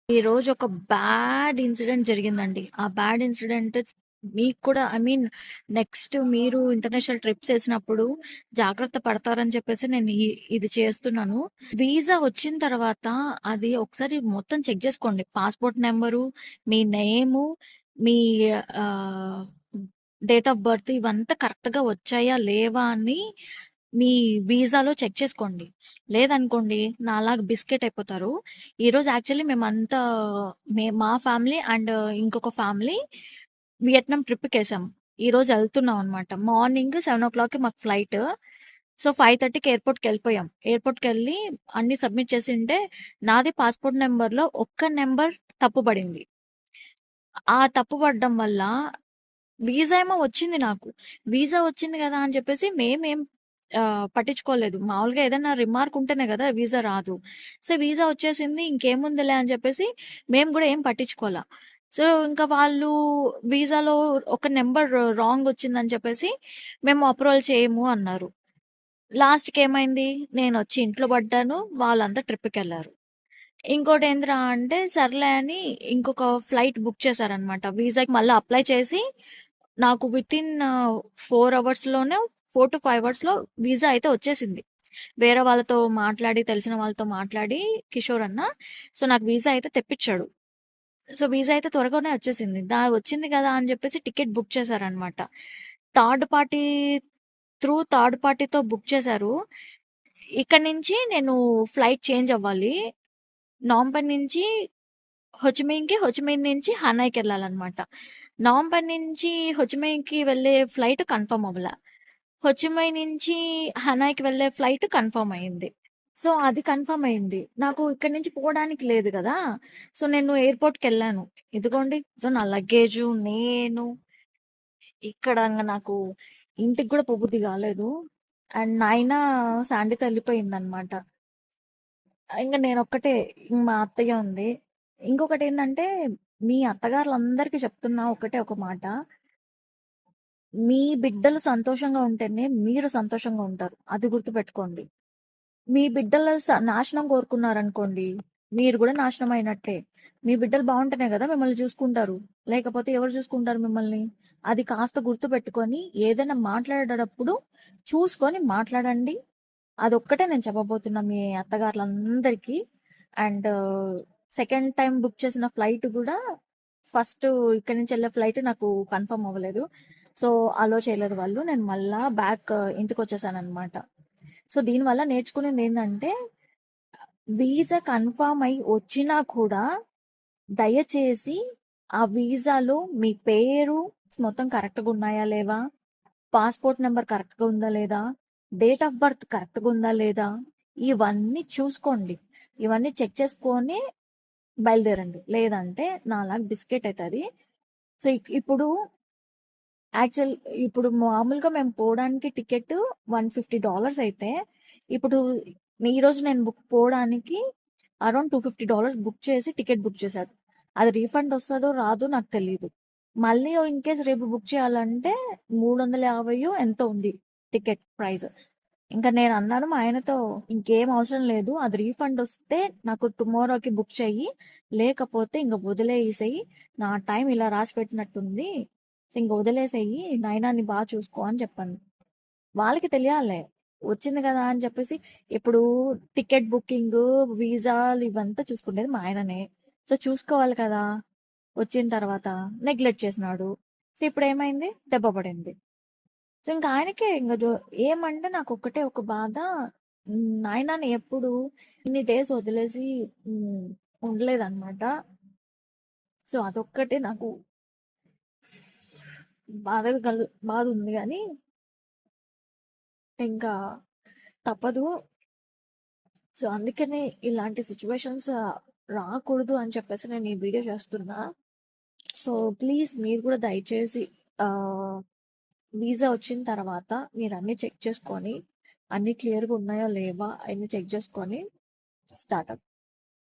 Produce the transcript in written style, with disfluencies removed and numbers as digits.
ఈరోజు ఒక bad incident జరిగిందండి. ఆ బ్యాడ్ ఇన్సిడెంట్ మీకు కూడా నెక్స్ట్ మీరు ఇంటర్నేషనల్ ట్రిప్స్ ఏసినప్పుడు జాగ్రత్త పడతారని చెప్పేసి నేను ఇది చేస్తున్నాను. వీసా వచ్చిన తర్వాత అది ఒకసారి మొత్తం చెక్ చేసుకోండి. పాస్‌పోర్ట్ నంబరు, మీ నేము, మీ ఆహ్, డేట్ ఆఫ్ బర్త్ ఇవంతా కరెక్ట్‌గా వచ్చాయా? లేవా? అని మీ వీసాలో చెక్ చేసుకోండి. లేదనుకోండి నాలాగా బిస్కెట్ అయిపోతారు. ఈరోజు యాక్చువల్లీ మేమంతా మా ఫ్యామిలీ అండ్ ఇంకొక ఫ్యామిలీ వియత్నాం ట్రిప్‌కేసాం. ఈరోజు ఎళ్తున్నాం అనమాట. మార్నింగ్ 7:00కి మాకు ఫ్లైట్. సో, 5:30కి ఎయిర్‌పోర్ట్‌కెళ్ళిపోయాం. ఎయిర్‌పోర్ట్‌కెళ్ళి అన్నీ సబ్మిట్ చేసుంటే నాది పాస్‌పోర్ట్ నంబర్‌లో ఒక్క నంబర్ తప్పు పడింది. ఆ తప్పు పడడం వల్ల వీసా ఏమో వచ్చింది నాకు. వీసా వచ్చింది గదా! అని చెప్పేసి మేమేం పట్టించుకోలేదు. మామూలుగా ఏదైనా రిమార్క్ ఉంటేనే గదా! వీసా రాదు. సో, వీసా వచ్చేసింది ఇంకేముందిలే అని చెప్పేసి మేము గూడా ఏం పట్టించుకోలా. సో, ఇంకా వాళ్ళు వీసాలో ఒక నంబర్ రాంగ్ వచ్చిందని చెప్పేసి మేము అప్రూవల్ చేయము అన్నారు. లాస్ట్‌కేమైంది నేనొచ్చి ఇంట్లో పడ్డాను. వాళ్ళంతా ట్రిప్‌కెళ్లారు. ఇంకోటేందిరా అంటే సర్లే అని ఇంకొక ఫ్లైట్ బుక్ చేశారనమాట. వీసాకి మళ్ళా అప్లై చేసి నాకు వితిన్ 4 అవర్స్‌లోనే 4-5 అవర్స్‌లో వీసా అయితే వచ్చేసింది. వేరే వాళ్ళతో మాట్లాడి, తెలిసిన వాళ్ళతో మాట్లాడి కిషోర్ అన్న. సో, నాకు వీసా అయితే తెప్పిచ్చాడు. సో, వీసా అయితే త్వరగానే వచ్చేసింది. వచ్చింది కదా అని చెప్పేసి టికెట్ బుక్ చేశారనమాట. థర్డ్ పార్టీ థర్డ్ పార్టీతో బుక్ చేశారు. ఇక్కడి నుంచి నేను ఫ్లైట్ చేంజ్ అవ్వాలి. నాంపల్లి నుంచి హొచిమిన్‌కి, హొచిమిన్ నుంచి హనాయ్‌కెళ్ళాలనమాట. నవంబర్ నుంచి హొచిమిన్‌కి వెళ్ళే ఫ్లైట్ కన్ఫర్మ్ అవ్వల. హొచిమిన్ నుంచి హనాయ్‌కి వెళ్ళే ఫ్లైట్ కన్ఫర్మ్ అయింది. సో, అది కన్ఫర్మ్ అయింది. నాకు ఇక్కడి నుంచి పోవడానికి లేదు గదా! సో, నేను ఎయిర్‌పోర్ట్‌కెళ్ళాను. ఇదిగోండి నా లగేజు, నేను ఇక్కడ నాకు ఇంటికి గూడా పోబుద్ధి గాలేదు. అండ్ నాయన శాండీతో ఎళ్ళిపోయిందనమాట. ఇంక నేనొక్కటే. మా అత్తయ్య ఉంది. ఇంకొకటేందంటే, మీ అత్తగారులందరికీ చెప్తున్నా ఒకటే ఒక మాట. మీ బిడ్డలు సంతోషంగా ఉంటేనే మీరు సంతోషంగా ఉంటారు. అది గుర్తుపెట్టుకోండి. మీ బిడ్డల నాశనం కోరుకున్నారనుకోండి, మీరు గూడా నాశనం అయినట్టే. మీ బిడ్డలు బావుంటేనే గదా మిమ్మల్ని చూసుకుంటారు. లేకపోతే ఎవరు చూసుకుంటారు మిమ్మల్ని? అది కాస్త గుర్తుపెట్టుకొని, ఏదైనా మాట్లాడేటప్పుడు చూసుకొని మాట్లాడండి. అదొక్కటే నేను చెప్పబోతున్నా మీ అత్తగారులందరికీ. అండ్ సెకండ్ టైమ్ బుక్ చేసిన ఫ్లైట్ గూడా ఫస్ట్ ఇక్కడి నుంచి వెళ్ళే ఫ్లైట్ నాకు కన్ఫర్మ్ అవ్వలేదు. సో, అలో చేయలేదు వాళ్ళు. నేను మళ్ళా బ్యాక్ ఇంటికొచ్చేసాననమాట. సో, దీనివల్ల నేర్చుకునేదేందంటే, వీసా కన్ఫర్మ్ అయ్యి వచ్చినా కూడా దయచేసి ఆ వీసాలో మీ పేరు మొత్తం కరెక్ట్‌గా ఉన్నాయా లేవా? పాస్‌పోర్ట్ నంబర్ కరెక్ట్‌గా ఉందా లేదా? డేట్ ఆఫ్ బర్త్ కరెక్ట్‌గా ఉందా లేదా? ఇవన్నీ చూసుకోండి. ఇవన్నీ చెక్ చేసుకొని బయలుదేరండి. లేదంటే నాలాగా బిస్కెట్ అయితది. సో, ఇప్పుడు యాక్చువల్ ఇప్పుడు మామూలుగా మేము పోవడానికి టికెట్ $150 అయితే, ఇప్పుడు ఈరోజు నేను పోవడానికి అరౌండ్ $250 బుక్ చేసి టికెట్ బుక్ చేశారు. అది రీఫండ్ వస్తదో రాదో నాకు తెలీదు. మళ్ళీ ఇన్ కేస్ రేపు బుక్ చేయాలంటే 350 ఎంతో ఉంది టికెట్ ప్రైస్. ఇంకా నేను అన్నాను మా ఆయనతో, ఇంకేం అవసరం లేదు. అది రీఫండ్ వస్తే నాకు టుమారోకి బుక్ చెయ్యి. లేకపోతే ఇంక వదిలేసేయి. నా టైం ఇలా రాసి పెట్టినట్టుంది. సో, ఇంక వదిలేసేయి. నాయనాన్ని బాగా చూసుకో అని చెప్పాను. వాళ్ళకి తెలియాలే. వచ్చింది కదా అని చెప్పేసి ఇప్పుడు టికెట్ బుకింగ్, వీసాలు ఇవంతా చూసుకునేది మా ఆయననే. సో, చూసుకోవాలి కదా! వచ్చిన తర్వాత నెగ్లెక్ట్ చేసినాడు. సో, ఇప్పుడేమైంది? దెబ్బ పడింది. సో, ఇంక ఆయనకే ఇంక ఏమంటే నాకొక్కటే ఒక బాధ. నాయనాన్ని ఎప్పుడు ఇన్ని డేస్ వదిలేసి హ్మ్, ఉండలేదనమాట. సో, అదొక్కటే నాకు బాధుంది గానీ, ఇంకా తప్పదు. సో, అందుకనే ఇలాంటి సిట్యుయేషన్స్ రాకూడదు అని చెప్పేసి నేను ఈ వీడియో చేస్తున్నా. సో, ప్లీజ్ మీరు కూడా దయచేసి ఆహ్, వీసా వచ్చిన తర్వాత మీరన్నీ చెక్ చేసుకొని, అన్నీ క్లియర్‌గా ఉన్నాయా లేవా అయన్నీ చెక్ చేసుకొని స్టార్ట్ అవ్వండి.